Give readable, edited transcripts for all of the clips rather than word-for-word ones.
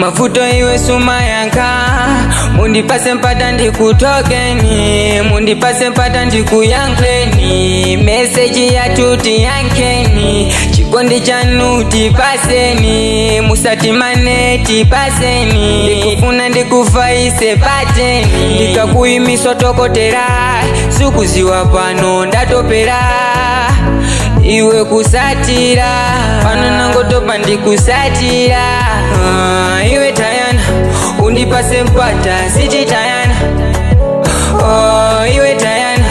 mafuto iwe suma yanka, mundipase mpata ndikutokeni, mundipase mpata ndikuyankleni, meseji ya tuti yankeni, chikondi chanu tipaseni, musatimane tipaseni, ndikufuna ndikufaise pateni, ndikakuimiswa tokotera, sukuziwa pano ndatopera, iwe kusatira, pano nangotopa ndikusatira. Iwe tayana, undipase mpata siti tayana. Iwe tayana,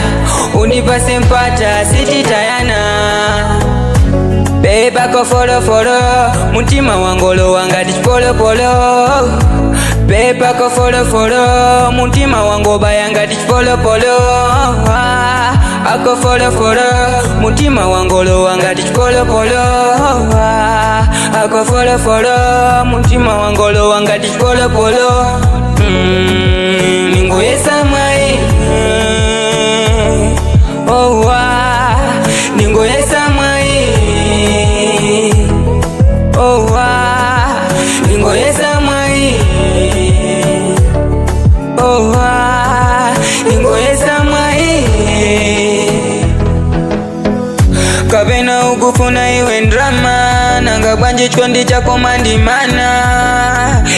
undipase mpata siti tayana. Beba ko folo folo, mutima wangolo wangati polo polo. Beba ko folo folo, mutima wango bayangati polo polo. Ako folo folo, mutima wangolo wangati polo polo. Ako folo folo, mutima wangolo wangati polo polo. Ningo yesa mai, oh wa, ningo yesa mai, oh wa, ningo yesa mai, oh wa, ningo yesa mai. Kabena ukufuna iwe ndrama, nanga bwanje chikondi chako mandimana,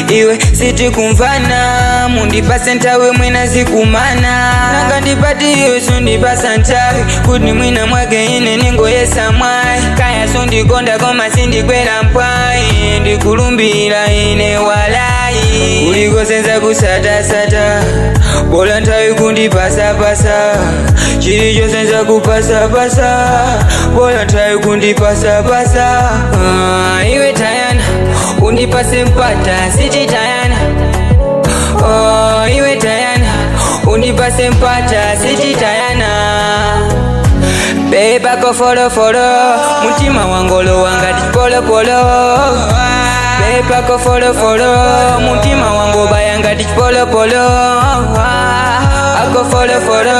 iwe siti kumvana, mundipase ntawe mwina zikumana, nanga ndipati iwe sundipasa ntawe, kuti mwina mwake ine ningoyesa mwai, kaya sundikonda koma sindikwera mpwai, ndikulumbira ine walai, uliko senza kusata sata, bola ntawe kundipasa pasa, chilicho senza kupasa pasa, bola ntawe kundipasa pasa. Iwe tayana, undipase mpata siti tayana. Iwe tayana, undipase mpata siti tayana. Beba ko folo folo, mutima wangolo wangati polo polo. Beba ko folo folo, mutima wango bayangati polo polo. Ako folo folo,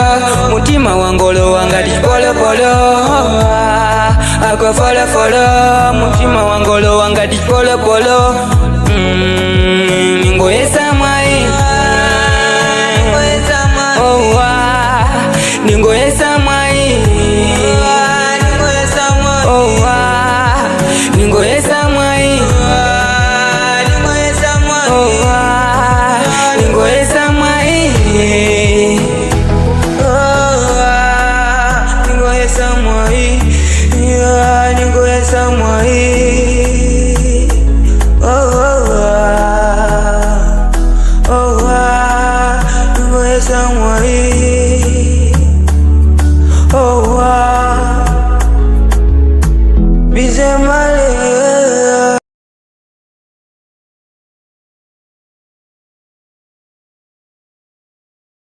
mutima wangolo wangati polo polo. Ako folo folo, mutima wangolo wangati polo polo. Ningo yesa mai, oh wa, ningo yesa mai, oh wa, ningo yesa mai, oh wa, ningo yesa mai, oh wa, ningo yesa mai, ningo yesa mai.